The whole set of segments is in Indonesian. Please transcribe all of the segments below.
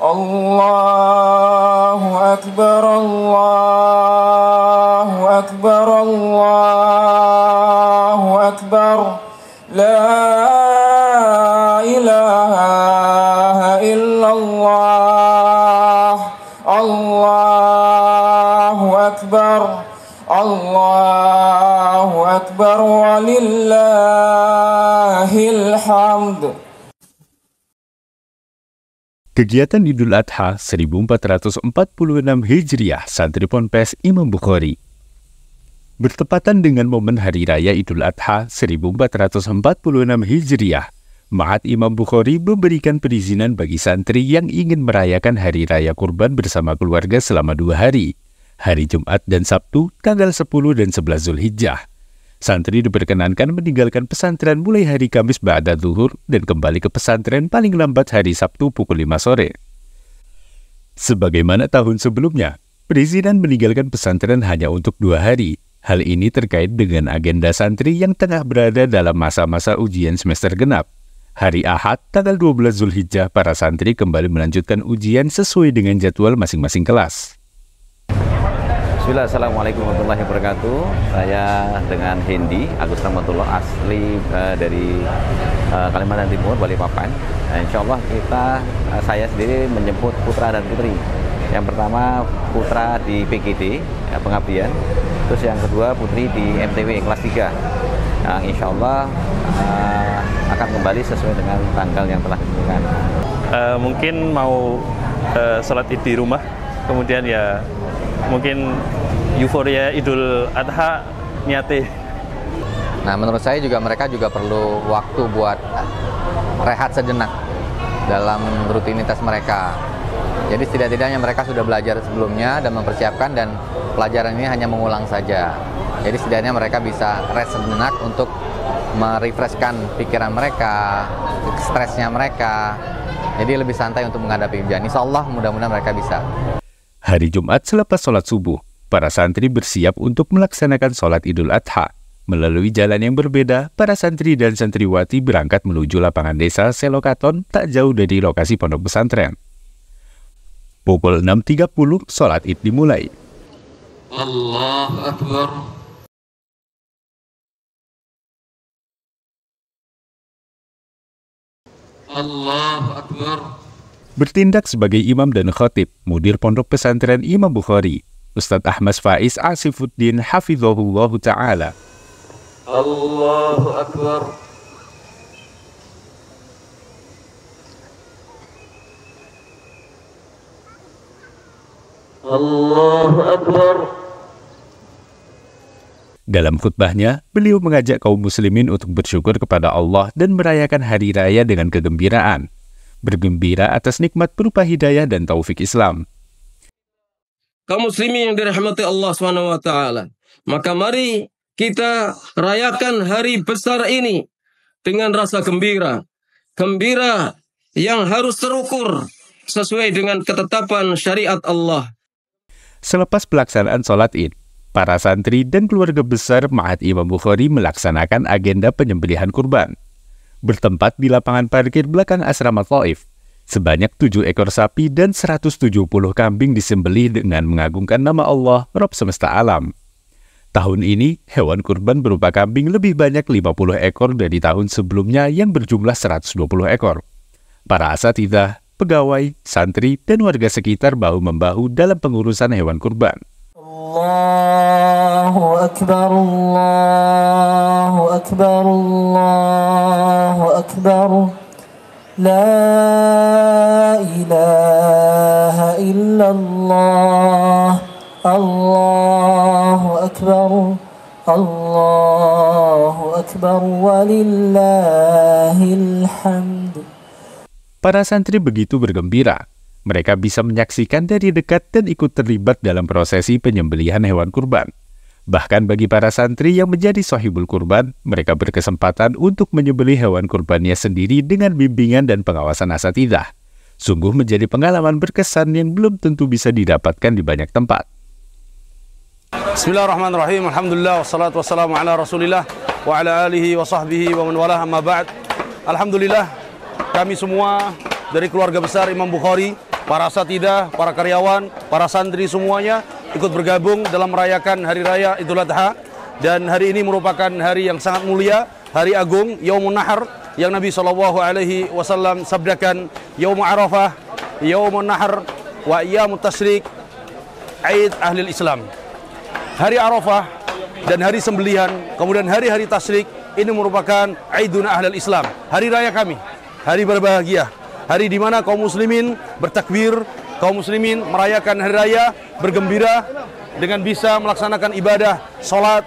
Allahu Akbar, Allahu Akbar, Allahu Akbar. La ilaha illallah. Allahu Akbar, Allahu Akbar, walillahil hamd. Kegiatan Idul Adha 1446 Hijriah Santri Ponpes Imam Bukhari bertepatan dengan momen Hari Raya Idul Adha 1446 Hijriah. Ma'had Imam Bukhari memberikan perizinan bagi santri yang ingin merayakan Hari Raya Kurban bersama keluarga selama 2 hari, hari Jumat dan Sabtu, tanggal 10 dan 11 Zulhijjah. Santri diperkenankan meninggalkan pesantren mulai hari Kamis ba'da zuhur dan kembali ke pesantren paling lambat hari Sabtu pukul 5 sore. Sebagaimana tahun sebelumnya, perizinan meninggalkan pesantren hanya untuk 2 hari. Hal ini terkait dengan agenda santri yang tengah berada dalam masa-masa ujian semester genap. Hari Ahad, tanggal 12 Zulhijjah, para santri kembali melanjutkan ujian sesuai dengan jadwal masing-masing kelas. Bismillah, Assalamualaikum warahmatullahi wabarakatuh. Saya dengan Hendi Agus Rahmatullah, asli dari Kalimantan Timur, Balikpapan. Insya Allah saya sendiri menjemput putra dan putri. Yang pertama putra di PGD, pengabdian. Terus yang kedua putri di MTW kelas 3. Yang insya Allah akan kembali sesuai dengan tanggal yang telah ditentukan. Mungkin mau sholat id di rumah, kemudian ya mungkin euforia Idul Adha niate. Nah, menurut saya juga mereka juga perlu waktu buat rehat sejenak dalam rutinitas mereka. Jadi setidak-tidaknya mereka sudah belajar sebelumnya dan mempersiapkan, dan pelajaran ini hanya mengulang saja. Jadi setidaknya mereka bisa rest sejenak untuk merefreshkan pikiran mereka, stresnya mereka. Jadi lebih santai untuk menghadapi ujian. Insya Allah mudah-mudahan mereka bisa. Hari Jumat selepas sholat subuh, para santri bersiap untuk melaksanakan sholat Idul Adha. Melalui jalan yang berbeda, para santri dan santriwati berangkat menuju lapangan desa Selokaton tak jauh dari lokasi pondok pesantren. Pukul 6.30, sholat id dimulai. Allahu Akbar. Allahu Akbar. Bertindak sebagai imam dan khatib, mudir pondok pesantren Imam Bukhari, Ustadz Ahmad Faiz Asifuddin Hafizahullah Ta'ala. Allahu Akbar. Allahu Akbar. Dalam khutbahnya, beliau mengajak kaum muslimin untuk bersyukur kepada Allah dan merayakan hari raya dengan kegembiraan. Bergembira atas nikmat berupa hidayah dan taufik Islam. Kaum muslimin yang dirahmati Allah SWT, maka mari kita rayakan hari besar ini dengan rasa gembira. Gembira yang harus terukur sesuai dengan ketetapan syariat Allah. Selepas pelaksanaan sholat id, para santri dan keluarga besar Ma'had Imam Bukhari melaksanakan agenda penyembelihan kurban. Bertempat di lapangan parkir belakang asrama Thaif, sebanyak 7 ekor sapi dan 170 kambing disembelih dengan mengagungkan nama Allah, Rabb semesta alam. Tahun ini, hewan kurban berupa kambing lebih banyak 50 ekor dari tahun sebelumnya yang berjumlah 120 ekor. Para asatidzah, pegawai, santri, dan warga sekitar bahu-membahu dalam pengurusan hewan kurban. Allahu Akbar, Allahu Akbar, Allahu Akbar. La ilaha illallah. Allahu Akbar, Allahu Akbar, walillahil hamd. Para santri begitu bergembira. Mereka bisa menyaksikan dari dekat dan ikut terlibat dalam prosesi penyembelihan hewan kurban. Bahkan bagi para santri yang menjadi sahibul kurban, mereka berkesempatan untuk menyembelih hewan kurbannya sendiri dengan bimbingan dan pengawasan asatidzah. Sungguh menjadi pengalaman berkesan yang belum tentu bisa didapatkan di banyak tempat. Bismillahirrahmanirrahim. Alhamdulillah, wassalatu wassalamu ala rasulillah wa ala alihi wa sahbihi wa man walah, amma ba'd. Alhamdulillah, kami semua dari keluarga besar Imam Bukhari para asatidzah, para karyawan, para santri semuanya ikut bergabung dalam merayakan Hari Raya Idul Adha. Dan hari ini merupakan hari yang sangat mulia, hari agung, Yaumun Nahar, yang Nabi SAW sabdakan, Yaum Arafah, Yaumun Nahar, wa Ayyamut Tasyrik, Aid Ahlil Islam. Hari Arafah dan hari sembelihan, kemudian hari-hari tasyrik, ini merupakan Aidun Ahlil Islam, hari raya kami, hari berbahagia, hari di mana kaum muslimin bertakbir, kaum muslimin merayakan hari raya, bergembira dengan bisa melaksanakan ibadah, sholat,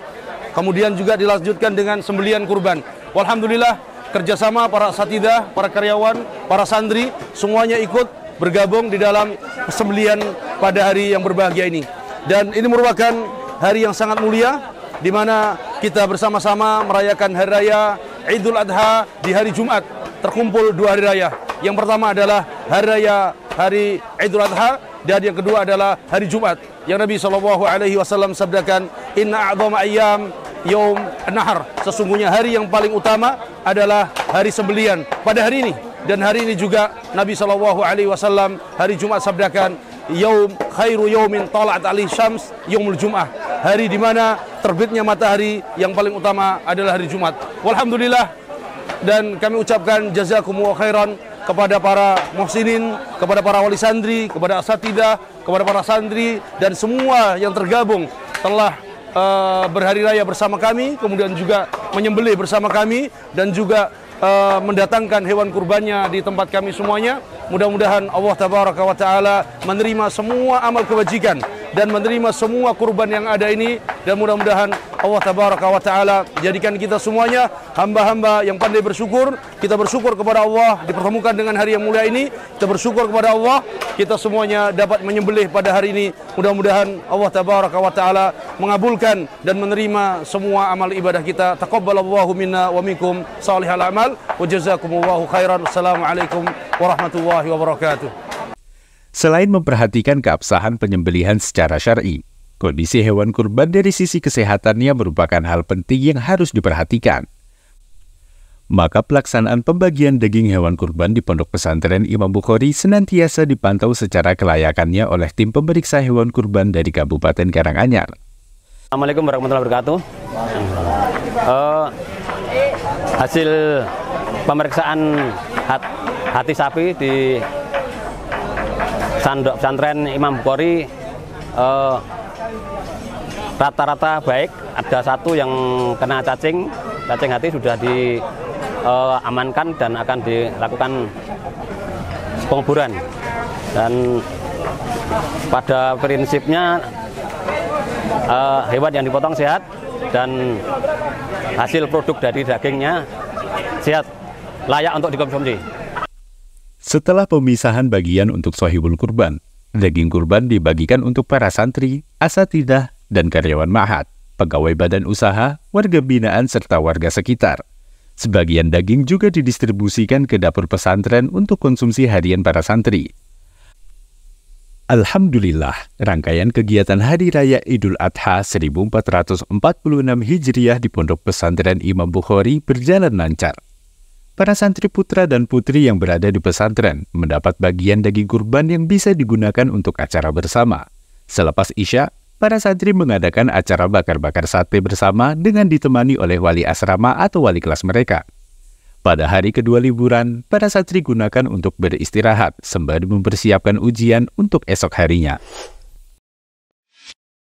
kemudian juga dilanjutkan dengan sembelihan kurban. Walhamdulillah, kerjasama para asatidzah, para karyawan, para santri, semuanya ikut bergabung di dalam sembelihan pada hari yang berbahagia ini. Dan ini merupakan hari yang sangat mulia, di mana kita bersama-sama merayakan hari raya Idul Adha di hari Jumat. Terkumpul dua hari raya. Yang pertama adalah hari Idul Adha, dan yang kedua adalah hari Jumat. Yang Nabi SAW sabdakan, Inna a'zama ayyam Yaum Nahar, sesungguhnya hari yang paling utama adalah hari sembelihan pada hari ini. Dan hari ini juga Nabi SAW hari Jumat sabdakan, Yaum khairu yaumin tala'at alaihi syams yaumul Jum'ah, hari di mana terbitnya matahari yang paling utama adalah hari Jumat. Walhamdulillah, dan kami ucapkan jazakumullah khairan kepada para muhsinin, kepada para wali santri, kepada asatidzah, kepada para santri, dan semua yang tergabung telah berhari raya bersama kami, kemudian juga menyembelih bersama kami, dan juga mendatangkan hewan kurbannya di tempat kami semuanya. Mudah-mudahan Allah Tabaraka wa Ta'ala menerima semua amal kebajikan dan menerima semua kurban yang ada ini, dan mudah-mudahan Allah Tabaraka wa Ta'ala jadikan kita semuanya hamba-hamba yang pandai bersyukur. Kita bersyukur kepada Allah dipertemukan dengan hari yang mulia ini. Kita bersyukur kepada Allah kita semuanya dapat menyembelih pada hari ini. Mudah-mudahan Allah Tabaraka wa Ta'ala mengabulkan dan menerima semua amal ibadah kita. Taqabbalallahu minna wa minkum salihal amal wa jazakumullahu khairan. Wassalamualaikum warahmatullahi wabarakatuh. Selain memperhatikan keabsahan penyembelihan secara syar'i, kondisi hewan kurban dari sisi kesehatannya merupakan hal penting yang harus diperhatikan. Maka pelaksanaan pembagian daging hewan kurban di Pondok Pesantren Imam Bukhari senantiasa dipantau secara kelayakannya oleh tim pemeriksa hewan kurban dari Kabupaten Karanganyar. Assalamualaikum warahmatullahi wabarakatuh. Hasil pemeriksaan hati sapi di Pondok Pesantren Imam Bukhari rata-rata baik. Ada satu yang kena cacing hati sudah diamankan dan akan dilakukan penguburan. Dan pada prinsipnya hewan yang dipotong sehat dan hasil produk dari dagingnya sehat, layak untuk dikonsumsi. Setelah pemisahan bagian untuk shahibul kurban, daging kurban dibagikan untuk para santri, asatidzah, dan karyawan ma'had, pegawai badan usaha, warga binaan, serta warga sekitar. Sebagian daging juga didistribusikan ke dapur pesantren untuk konsumsi harian para santri. Alhamdulillah, rangkaian kegiatan Hari Raya Idul Adha 1446 Hijriah di Pondok Pesantren Imam Bukhari berjalan lancar. Para santri putra dan putri yang berada di pesantren mendapat bagian daging kurban yang bisa digunakan untuk acara bersama. Selepas Isya, para santri mengadakan acara bakar-bakar sate bersama dengan ditemani oleh wali asrama atau wali kelas mereka. Pada hari kedua liburan, para santri gunakan untuk beristirahat sembari mempersiapkan ujian untuk esok harinya.